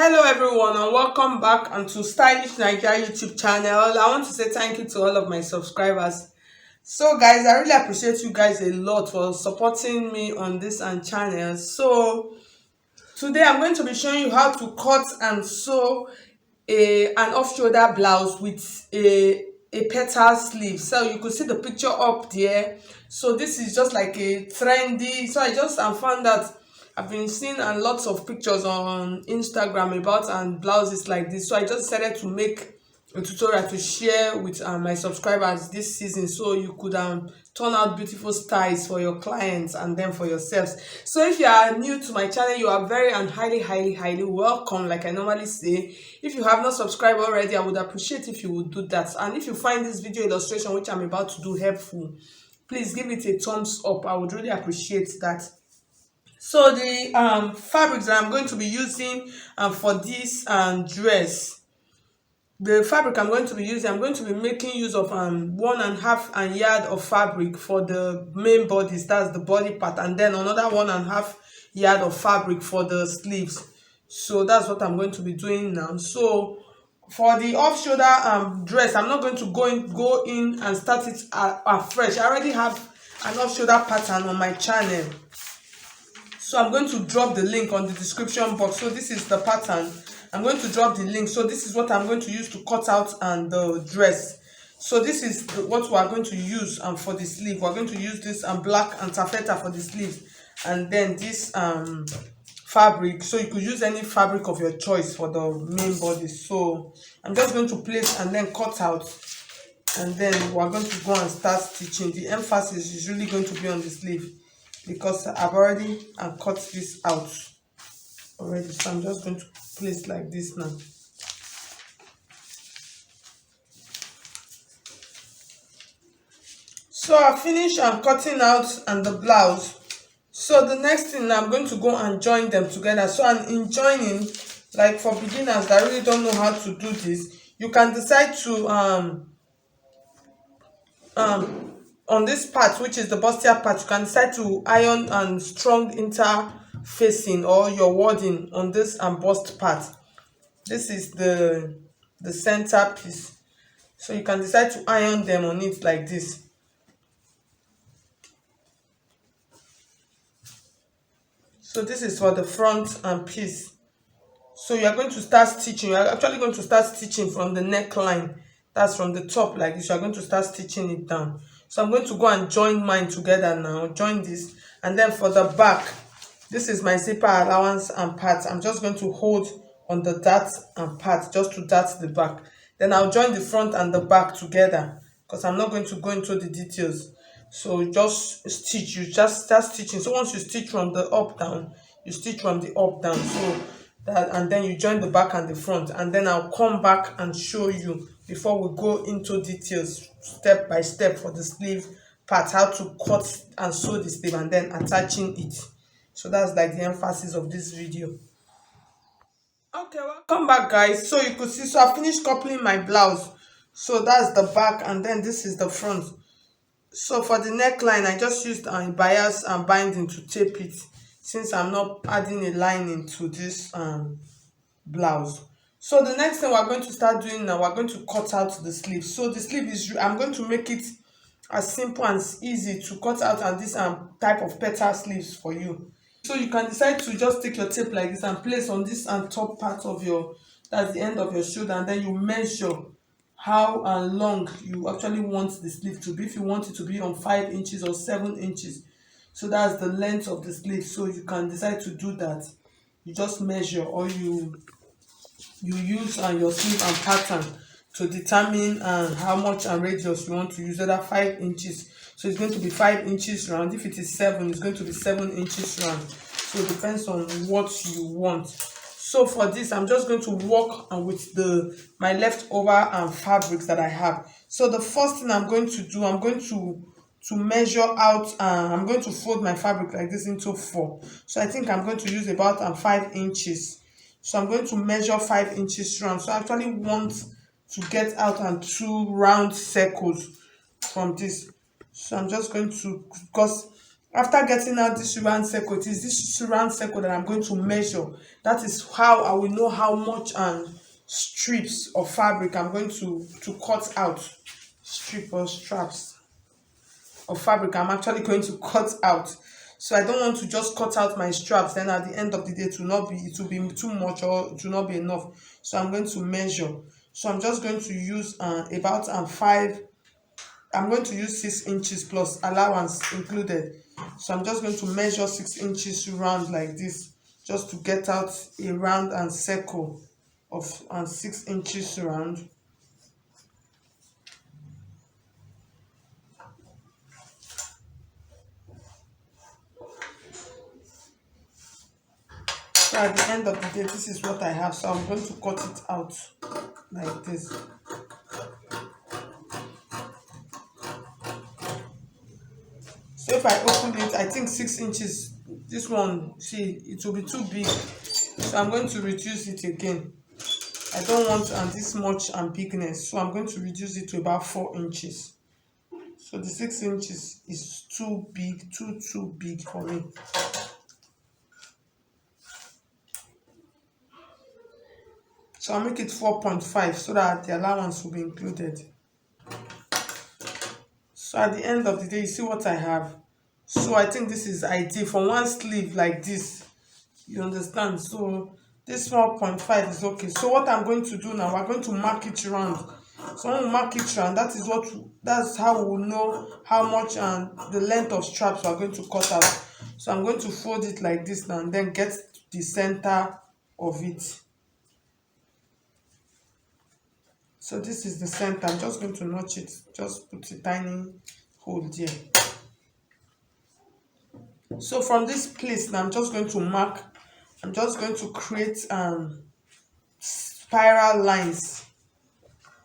Hello everyone and welcome back onto Stylish Naija YouTube channel. I want to say thank you to all of my subscribers. So guys, I really appreciate you guys a lot for supporting me on this channel. So today I'm going to be showing you how to cut and sew an off-shoulder blouse with a petal sleeve. So you could see the picture up there. So this is just like a trendy. So I just found that I've been seeing lots of pictures on Instagram about blouses like this. So I just decided to make a tutorial to share with my subscribers this season, so you could turn out beautiful styles for your clients and then for yourselves. So if you are new to my channel, you are very and highly welcome. Like I normally say, if you have not subscribed already, I would appreciate if you would do that. And if you find this video illustration which I'm about to do helpful, please give it a thumbs up. I would really appreciate that. So the fabrics that I'm going to be using for this dress, the fabric I'm going to be using, I'm going to be making use of 1.5 yard of fabric for the main bodies, that's the body part, and then another 1.5 yard of fabric for the sleeves. So that's what I'm going to be doing now. So for the off-shoulder dress, I'm not going to go in and start it afresh. I already have an off-shoulder pattern on my channel, so I'm going to drop the link on the description box. So this is the pattern. I'm going to drop the link. So this is what I'm going to use to cut out the dress. So this is what we are going to use for the sleeve. We're going to use this black and taffeta for the sleeves, and then this fabric. So you could use any fabric of your choice for the main body. So I'm just going to place and then cut out, and then we're going to go and start stitching. The emphasis is really going to be on the sleeve because I've already cut this out already. So I'm just going to place like this now. So I finished cutting out the blouse. So the next thing, I'm going to go and join them together. So in joining, like for beginners that really don't know how to do this, you can decide to on this part, which is the bustier part, you can decide to iron and strong interfacing or your wording on this bust part. This is the center piece, so you can decide to iron them on it like this. So this is for the front piece. So you are going to start stitching. You are actually going to start stitching from the neckline. That's from the top like this. You are going to start stitching it down. So I'm going to go and join mine together now. Join this, and then for the back, this is my zipper allowance and part. I'm just going to hold on the dart and part just to dart the back. Then I'll join the front and the back together because I'm not going to go into the details. So just stitch. You just start stitching. So once you stitch from the up down, you stitch from the up down. So that, and then you join the back and the front, and then I'll come back and show you before we go into details step by step for the sleeve part, how to cut and sew the sleeve and then attaching it. So that's like the emphasis of this video. Okay, welcome back guys. So you could see, so I finished coupling my blouse. So that's the back, and then this is the front. So for the neckline, I just used bias and binding to tape it, since I'm not adding a lining to this blouse. So the next thing we're going to start doing now, we're going to cut out the sleeve. So the sleeve is, I'm going to make it as simple and easy to cut out, and this type of petal sleeves for you. So you can decide to just take your tape like this and place on this top part of your, that's the end of your shoulder, and then you measure how long you actually want the sleeve to be. If you want it to be on 5 inches or 7 inches, so that's the length of the sleeve. So you can decide to do that. You just measure, or you use your sleeve and pattern to determine how much radius you want to use, whether 5 inches. So it's going to be 5 inches round. If it is 7, it's going to be 7 inches round. So it depends on what you want. So for this, I'm just going to work with my leftover fabrics that I have. So the first thing I'm going to do, I'm going to measure out, I'm going to fold my fabric like this into 4. So I think I'm going to use about 5 inches. So I'm going to measure 5 inches round. So I actually want to get out 2 round circles from this. So I'm just going to, because After getting out this round circle, it is this round circle that I'm going to measure. That is how I will know how much strips of fabric I'm going to cut out. Strip or straps of fabric I'm actually going to cut out. So I don't want to just cut out my straps, then at the end of the day it will be too much or it will not be enough. So I'm going to measure. So I'm just going to use about 5. I'm going to use 6 inches plus allowance included. So I'm just going to measure 6 inches round like this, just to get out a round and circle of 6 inches round. So at the end of the day, this is what I have. So I'm going to cut it out like this. So if I open it, I think 6 inches, this one, see, it will be too big. So I'm going to reduce it again. I don't want this much bigness, so I'm going to reduce it to about 4 inches. So the 6 inches is too big, too big for me. So I'll make it 4.5 so that the allowance will be included. So at the end of the day, you see what I have. So I think this is ideal for one sleeve like this. You understand? So this 4.5 is okay. So what I'm going to do now, we're going to mark it round. So when we mark it round, that's how we will know how much and the length of straps we're going to cut out. So I'm going to fold it like this now and then get the center of it. So this is the center. I'm just going to notch it. Just put a tiny hole there. So from this place now, I'm just going to mark. I'm just going to create spiral lines.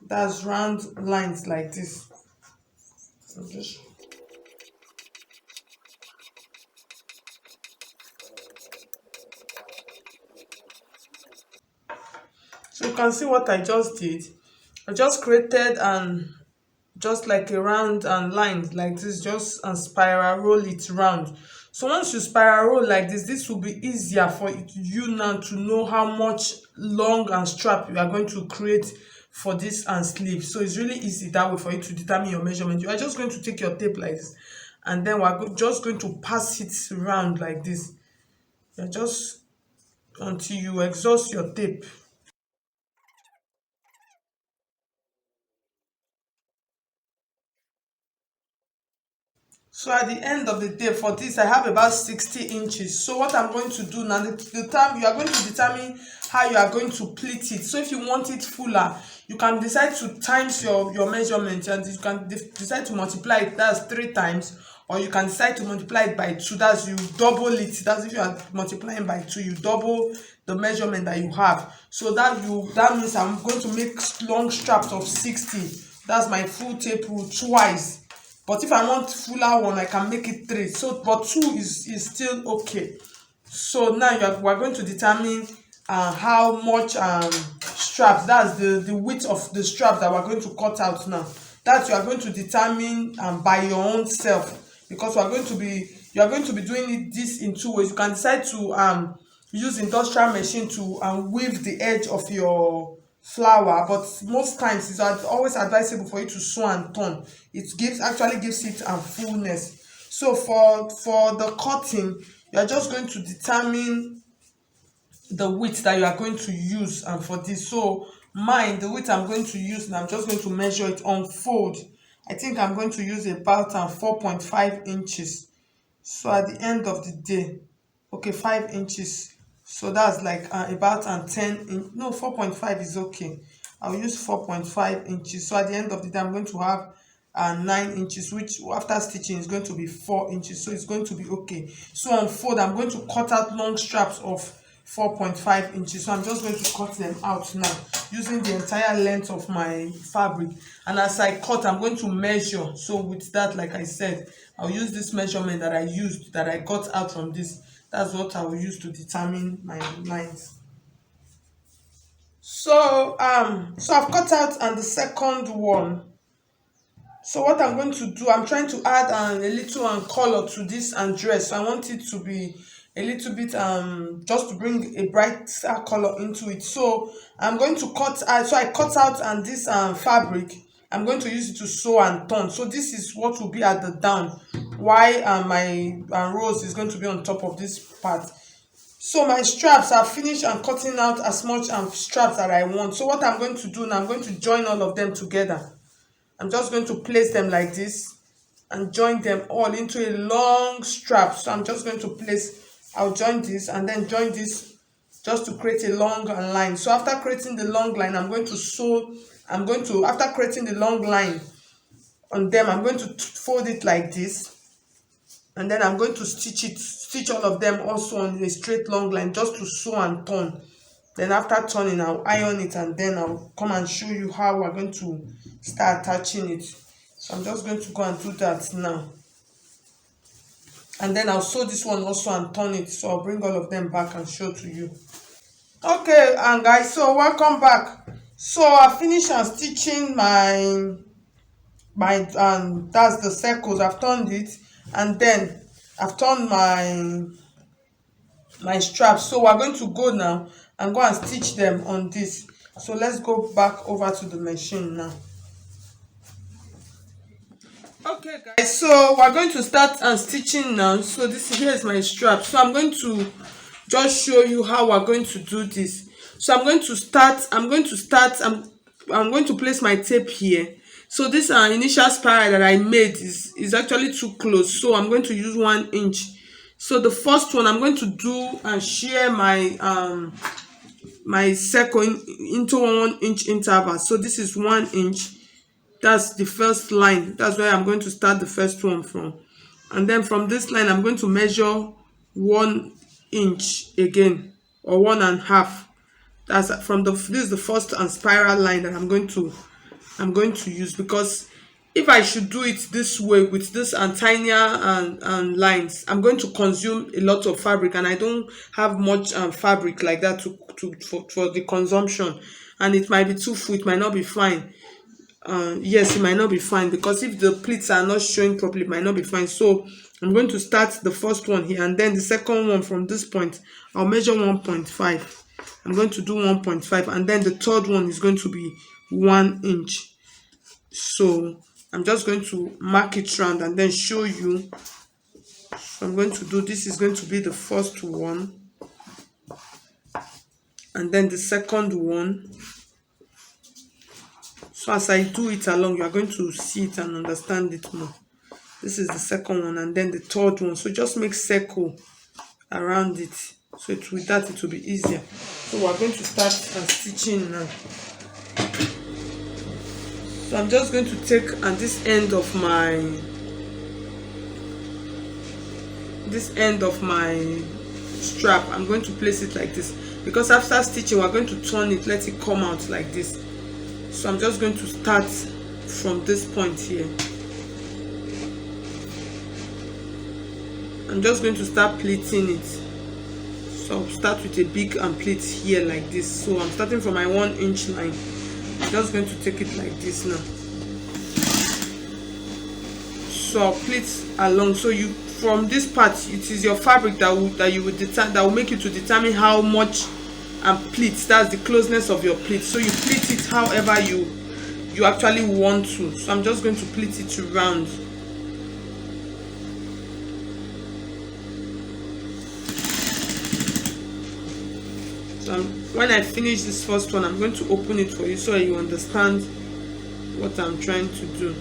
That's round lines like this. So you can see what I just did. I just created just like a round and line like this, just spiral roll it round. So once you spiral roll like this will be easier for you now to know how much long and strap you are going to create for this sleeve. So it's really easy that way for you to determine your measurement. You are just going to take your tape like this, and then we're just going to pass it around like this. You're just until you exhaust your tape. So at the end of the day, for this I have about 60 inches. So what I'm going to do now, the time you are going to determine how you are going to pleat it. So if you want it fuller, you can decide to times your measurement, and you can decide to multiply it, that's 3 times, or you can decide to multiply it by 2, that's you double it. That's if you are multiplying by 2, you double the measurement that you have. So that means I'm going to make long straps of 60. That's my full tape rule twice. But if I want fuller one, I can make it 3. So but 2 is still okay. So now we're going to determine how much straps, that's the width of the strap that we're going to cut out now. That you are going to determine by your own self, because you are going to be doing this in 2 ways. You can decide to use industrial machine to weave the edge of your flower, but most times it's always advisable for you to sew and turn. It actually gives it fullness. So for the cutting, you are just going to determine the width that you are going to use for this. So the width I'm going to use, and I'm just going to measure it on fold. I think I'm going to use about 4.5 inches. So at the end of the day, okay, 5 inches. So that's like about 4.5 is okay. I'll use 4.5 inches. So at the end of the day, I'm going to have 9 inches, which after stitching is going to be 4 inches. So it's going to be okay. So on fold, I'm going to cut out long straps of 4.5 inches. So I'm just going to cut them out now using the entire length of my fabric. And as I cut, I'm going to measure. So with that, like I said, I'll use this measurement that I got out from this. That's what I will use to determine my lines. So I've cut out the second one. So what I'm going to do, I'm trying to add a little color to this dress. So I want it to be a little bit just to bring a brighter color into it. So I'm going to cut out, so I cut out and this fabric, I'm going to use it to sew and turn. So this is what will be at the down, while my rose is going to be on top of this part. So my straps are finished and cutting out as much straps that I want. So what I'm going to do now, I'm going to join all of them together. I'm just going to place them like this and join them all into a long strap. So I'm just going to place, I'll join this and then join this just to create a long line. So after creating the long line, I'm going to sew, after creating the long line on them, I'm going to fold it like this. And then I'm going to stitch all of them also on a straight long line just to sew and turn. Then after turning, I'll iron it and then I'll come and show you how we're going to start attaching it. So I'm just going to go and do that now. And then I'll sew this one also and turn it. So I'll bring all of them back and show to you. Okay, and guys, so welcome back. So I finished stitching my that's the circles. I've turned it and then I've turned my straps. So we're going to go now and go and stitch them on this. So let's go back over to the machine now. Okay guys, so we're going to start stitching now. So here's my strap. So I'm going to just show you how we're going to do this. So I'm going to place my tape here. So this initial spiral that I made is actually too close, so I'm going to use 1 inch. So the first one I'm going to do and share my my circle into 1 inch interval. So this is 1 inch. That's the first line. That's where I'm going to start the first one from. And then from this line, I'm going to measure 1 inch again, or 1.5. That's from this is the first spiral line that I'm going to use, because if I should do it this way with this tinier and lines, I'm going to consume a lot of fabric, and I don't have much fabric like that for the consumption, and it might be too full. It might not be fine. Yes, it might not be fine, because if the pleats are not showing properly, it might not be fine. So I'm going to start the first one here, and then the second one from this point I'll measure 1.5. I'm going to do 1.5, and then the third one is going to be 1 inch. So I'm just going to mark it round and then show you. So I'm going to do, this is going to be the first one, and then the second one. So as I do it along, you are going to see it and understand it more. This is the second one, and then the third one. So just make circle around it, so with that it will be easier. So we're going to start stitching now. So I'm just going to take this end of my strap. I'm going to place it like this, because after stitching we're going to turn it, let it come out like this. So I'm just going to start from this point here. I'm just going to start pleating it. So I'll start with a big pleat here like this. So I'm starting from my 1 inch line. I'm just going to take it like this now. So I'll pleat along. So you, from this part, it is your fabric that will make you to determine how much pleat, that's the closeness of your pleat. So you pleat it however you actually want to. So I'm just going to pleat it round. So when I finish this first one, I'm going to open it for you so you understand what I'm trying to do.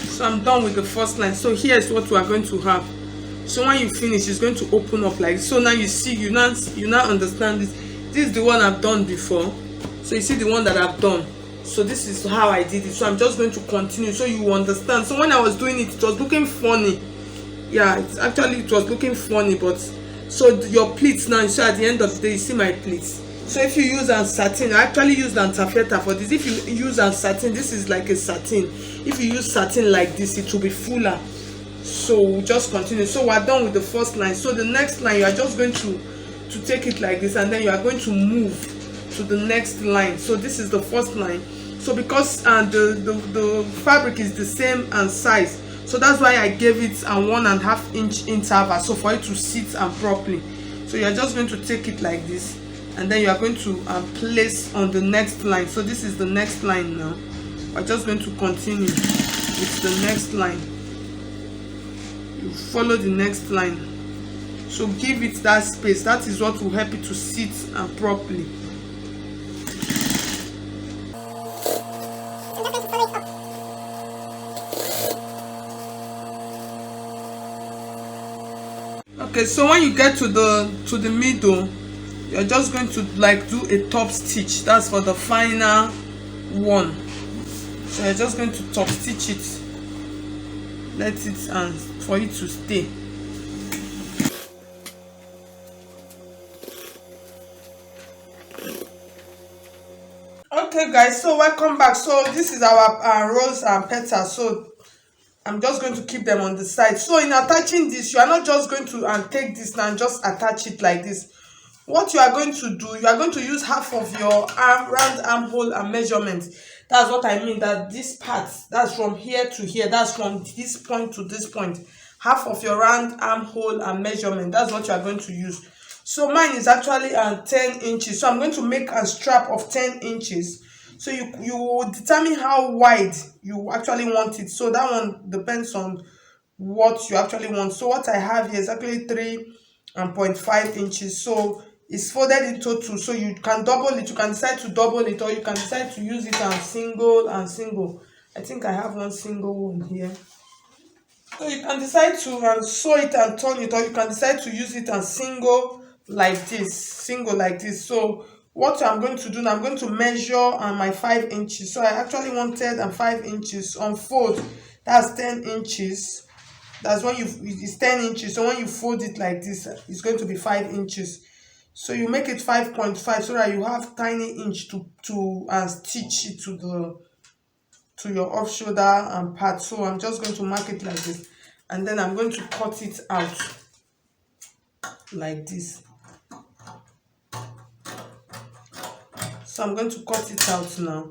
So I'm done with the first line. So here's what we are going to have. So when you finish, it's going to open up like this. So now you see, you now understand this. This is the one I've done before. So you see the one that I've done. So this is how I did it. So I'm just going to continue so you understand. So when I was doing it, it was looking funny. Yeah, it was looking funny, but so your pleats now, so at the end of the day, you see my pleats. So if you use a satin, I actually used an taffeta for this. If you use a satin, this is like a satin. If you use satin like this, it will be fuller. So we'll just continue. So we're done with the first line. So the next line, you are just going to take it like this, and then you are going to move to the next line. So this is the first line. So because the fabric is the same and size, so that's why I gave it a 1.5 inch interval, so for it to sit and properly. So you're just going to take it like this, and then you are going to place on the next line. So this is the next line now. We're just going to continue with the next line. You follow the next line. So give it that space. That is what will help it to sit and properly. Okay, so when you get to the middle, you're just going to like do a top stitch. That's for the final one. So you're just going to top stitch it, let it and for it to stay. Okay guys, so welcome back. So this is our rose and petals. So I'm just going to keep them on the side. So in attaching this, you are not just going to take this now and just attach it like this. What you are going to do, you are going to use half of your round armhole and measurement. That's what I mean, that this part, that's from here to here, that's from this point to this point. Half of your round armhole and measurement, that's what you are going to use. So mine is actually 10 inches. So I'm going to make a strap of 10 inches. So you will determine how wide you actually want it. So that one depends on what you actually want. So what I have here is actually 3.5 inches. So it's folded into two. So you can double it. You can decide to double it, or you can decide to use it as single and single. I think I have one single one here. So you can decide to sew it and turn it, or you can decide to use it as single like this. Single like this. So what I'm going to do now, I'm going to measure my 5 inches. So I actually wanted 5 inches on fold. That's 10 inches. That's when it's 10 inches. So when you fold it like this, it's going to be 5 inches. So you make it 5.5 so that you have tiny inch to stitch it to your off shoulder part. So I'm just going to mark it like this, and then I'm going to cut it out like this. So I'm going to cut it out now.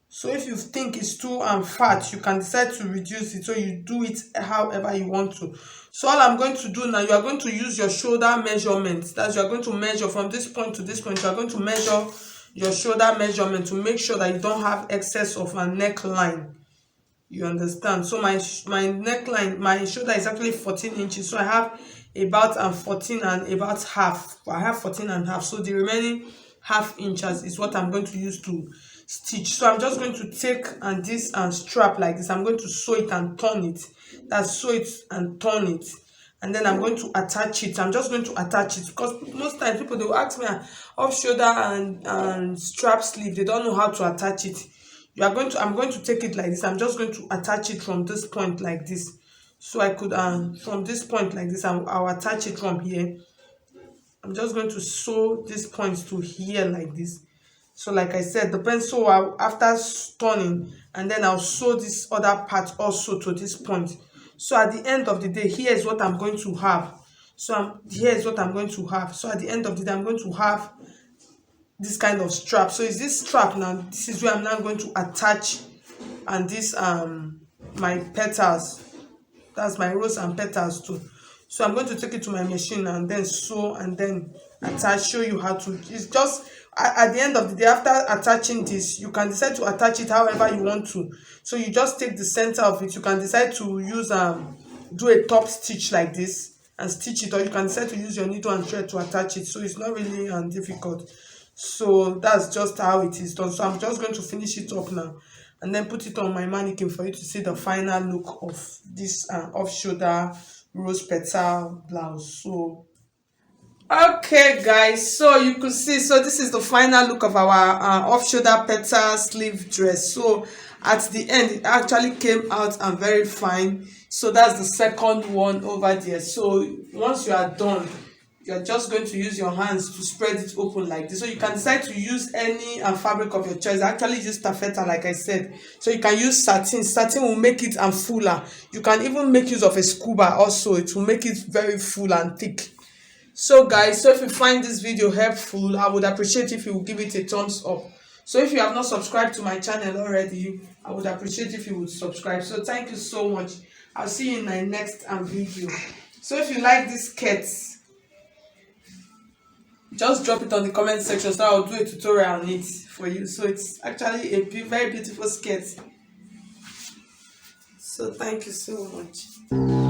So if you think it's too fat, you can decide to reduce it. So you do it however you want to. So all I'm going to do now, you are going to use your shoulder measurement. That's, you are going to measure from this point to this point. You are going to measure your shoulder measurement to make sure that you don't have excess of a neckline. You understand? So my neckline, my shoulder is actually 14 inches. So I have about 14 and about half. I have 14 and half. So the remaining half inches is what I'm going to use to stitch. So I'm just going to take this strap like this. I'm going to sew it and turn it. That's sew it and turn it, and then I'm going to attach it. I'm just going to attach it, because most times people, they will ask me off shoulder and strap sleeve, they don't know how to attach it. I'm going to take it like this. I'm just going to attach it from this point like this. So I could from this point like this, I'll attach it from here. I'm just going to sew this point to here like this. So like I said, depends. So after turning, and then I'll sew this other part also to this point. So at the end of the day, here is what I'm going to have. So here is what I'm going to have. So at the end of the day, I'm going to have this kind of strap. So is this strap now? This is where I'm now going to attach and this my petals. That's my rose and petals too. So I'm going to take it to my machine and then sew and then attach, show you how to. It's just at the end of the day, after attaching this, you can decide to attach it however you want to. So you just take the center of it. You can decide to use do a top stitch like this and stitch it, or you can decide to use your needle and thread to attach it. So it's not really difficult. So that's just how it is done. So I'm just going to finish it up now and then put it on my mannequin for you to see the final look of this off shoulder rose petal blouse. So okay guys, so you could see, so this is the final look of our off shoulder petal sleeve dress. So at the end, it actually came out and very fine. So that's the second one over there. So once you are done, you're just going to use your hands to spread it open like this. So you can decide to use any fabric of your choice. I actually use taffeta, like I said. So you can use satin. Satin will make it and fuller. You can even make use of a scuba also. It will make it very full and thick. So guys, so if you find this video helpful, I would appreciate if you would give it a thumbs up. So if you have not subscribed to my channel already, I would appreciate if you would subscribe. So thank you so much. I'll see you in my next video. So if you like this skirt, just drop it on the comment section, so I'll do a tutorial on it for you. So it's actually a very beautiful skirt. So thank you so much.